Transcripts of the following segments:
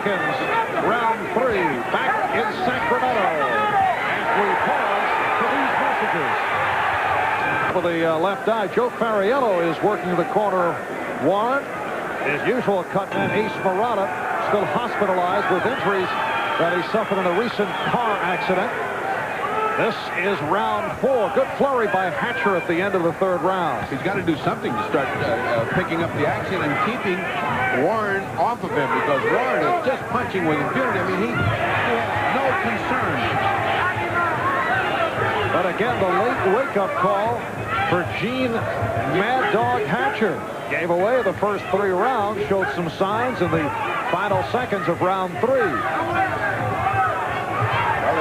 seconds. Round 3 back in Sacramento. And we pause for these messages. For the left eye, Joe Fariello is working the corner. Warren, his usual cut man, Ace Murata, still hospitalized with injuries that he suffered in a recent car accident. This is round 4. Good flurry by Hatcher at the end of the 3rd round. He's got to do something to start picking up the action and keeping Warren off of him, because Warren is just punching with impunity. I mean, he has no concern. But again, the late wake-up call for Gene Mad Dog Hatcher. Gave away the first 3 rounds, showed some signs in the final seconds of round 3. Well,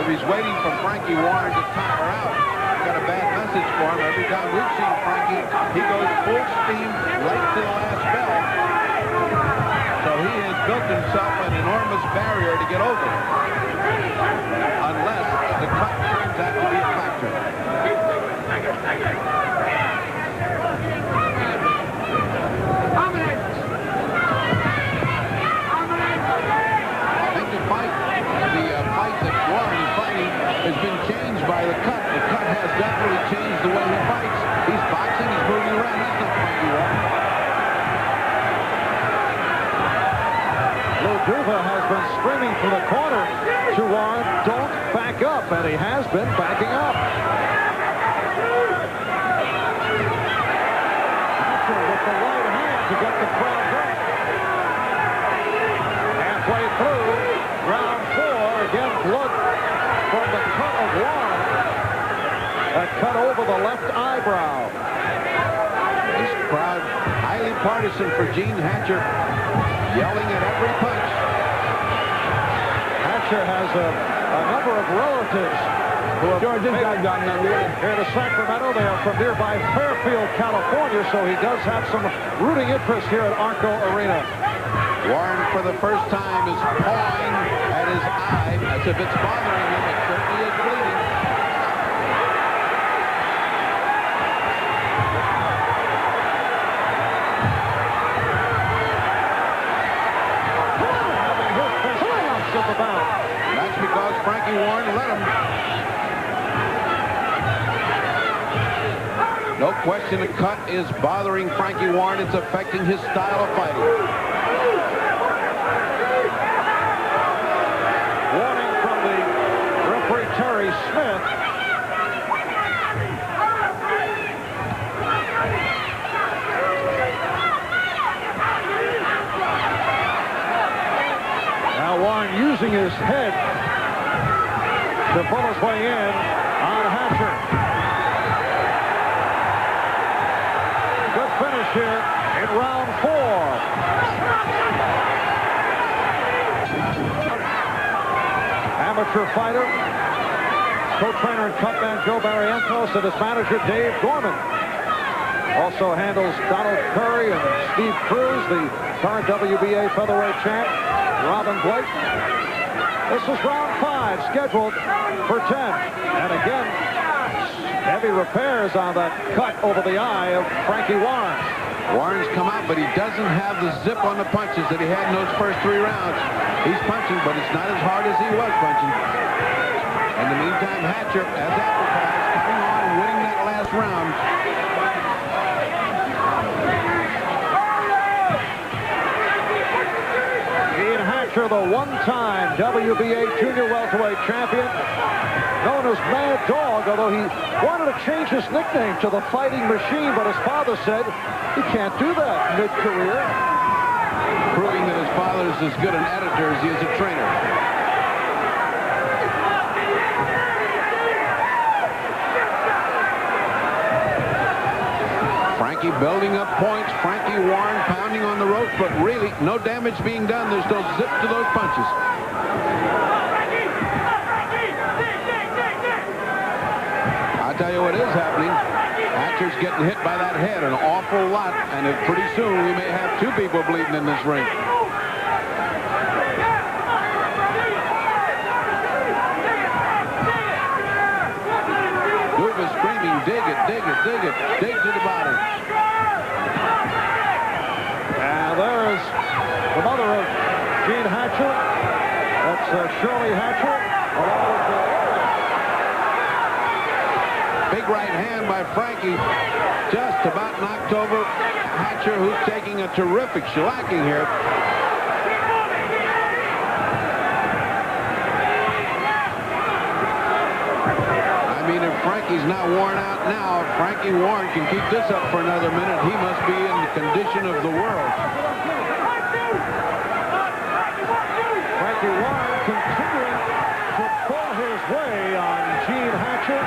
if he's waiting for Frankie Warren to tire out, got a bad message for him. Every time we've seen Frankie, he goes full steam right to the last bell. So he has built himself an enormous barrier to get over, unless the cut turns out to be a factor. I think the fight that Warren is fighting has been changed by the cut. The cut has definitely changed the way he fights. He's boxing, he's moving around. That's not Frankie Warren. Lou Duva has been screaming from the corner to Warren, don't back up, and he has been backing up. Hatcher with the right hand to get the crowd going. Halfway through round 4, again blood from the cut of Warren. That cut over the left eyebrow. This crowd, highly partisan for Gene Hatcher, yelling at every punch. Hatcher has a number of relatives who have George, this guy's got nothing here to Sacramento. They are from nearby Fairfield, California, so he does have some rooting interest here at Arco Arena. Warren, for the first time, is pawing at his eye as if it's bothering him. It certainly is bleeding. That's because Frankie Warren let him. No question the cut is bothering Frankie Warren. It's affecting his style of fighting. Warning from the referee Terry Smith. Now Warren using his head to pull his way in on Hatcher. Good finish here in round 4. Amateur fighter, co-trainer and cutman Joe Barrientos, and his manager Dave Gorman. Also handles Donald Curry and Steve Cruz, the current WBA featherweight champ, Robin Blake. This is round 5, scheduled for 10. And again, heavy repairs on that cut over the eye of Frankie Warren. Warren's come out, but he doesn't have the zip on the punches that he had in those first 3 rounds. He's punching, but it's not as hard as he was punching. In the meantime, Hatcher, as advertised, coming on and winning that last round. Gene Hatcher, the one-time WBA junior welterweight champion, known as Mad Dog, although he wanted to change his nickname to the Fighting Machine, but his father said he can't do that mid-career. Proving that his father is as good an editor as he is a trainer. Frankie building up points. Frankie Warren pounding on the ropes, but really no damage being done. There's no zip to those punches. I'll tell you what is happening. Hatcher's getting hit by that head an awful lot, and pretty soon we may have 2 people bleeding in this ring. Duva screaming, dig it, dig it, dig it, dig to the body. And there's the mother of Gene Hatcher. That's Shirley Hatcher. Along with Big right hand by Frankie. Just about knocked over Hatcher, who's taking a terrific shellacking here. I mean, if Frankie's not worn out now, if Frankie Warren can keep this up for another minute, he must be in the condition of the world. Frankie Warren continuing to pull his way on Gene Hatcher.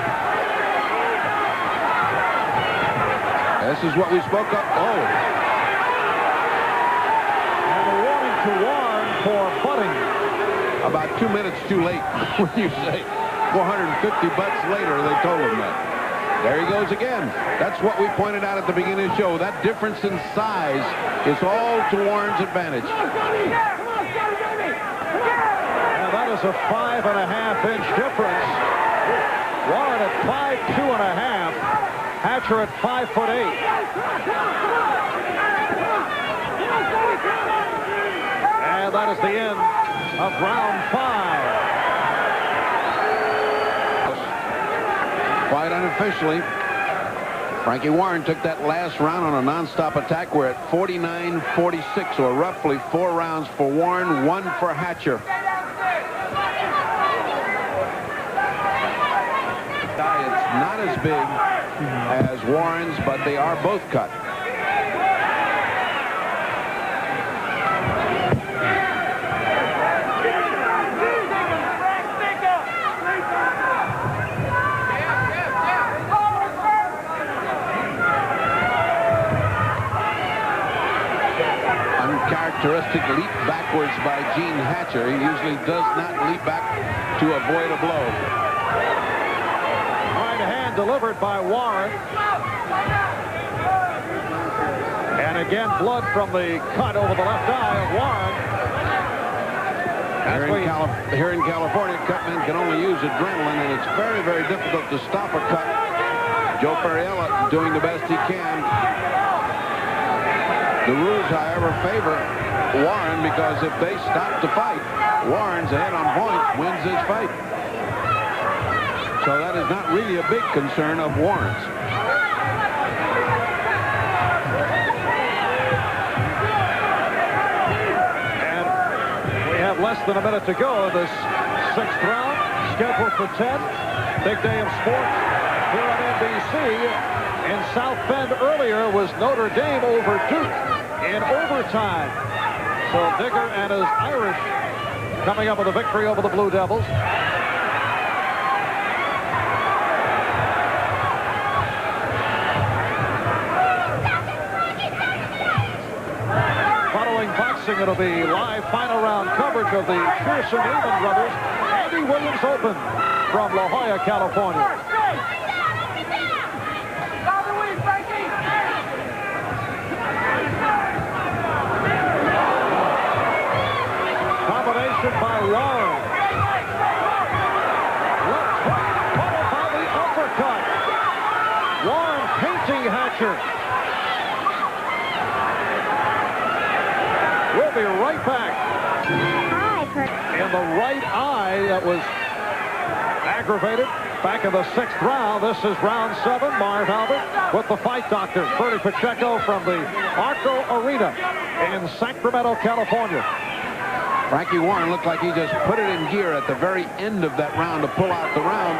This is what we spoke of. Oh. And a warning to Warren for butting. About 2 minutes too late, when you say 450 butts later, they told him that. There he goes again. That's what we pointed out at the beginning of the show. That difference in size is all to Warren's advantage. And that is a 5.5-inch difference. Warren at 5'2½". Hatcher at 5'8". And that is the end of round 5. Quite unofficially, Frankie Warren took that last round on a non-stop attack. We're at 49-46, or roughly 4 rounds for Warren, 1 for Hatcher. It's not as big as Warren's, but they are both cut. Uncharacteristic leap backwards by Gene Hatcher. He usually does not leap back to avoid a blow. Right hand delivered by Warren. And again, blood from the cut over the left eye of Warren. Here in California, cutmen can only use adrenaline, and it's very, very difficult to stop a cut. Joe Ferriella doing the best he can. The rules, however, favor Warren, because if they stop the fight, Warren's ahead on points, wins this fight. So that is not really a big concern of Warren's. And we have less than a minute to go in this 6th round, scheduled for 10. Big day of sports here on NBC. In South Bend earlier was Notre Dame over Duke in overtime. So Digger and his Irish coming up with a victory over the Blue Devils. Following boxing, it'll be live final round coverage of the Pearson Lehman brothers. Andy Williams Open from La Jolla, California. By Warren. Left hook followed by the uppercut. Warren painting Hatcher. We'll be right back. In the right eye that was aggravated back in the 6th round. This is round 7. Marv Albert with the fight doctor, Bernie Pacheco from the Arco Arena in Sacramento, California. Frankie Warren looked like he just put it in gear at the very end of that round to pull out the round,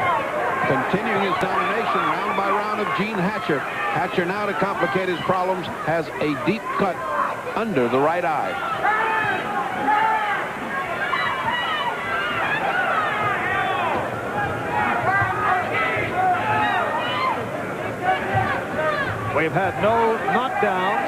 continuing his domination round by round of Gene Hatcher. Hatcher, now to complicate his problems, has a deep cut under the right eye. We've had no knockdowns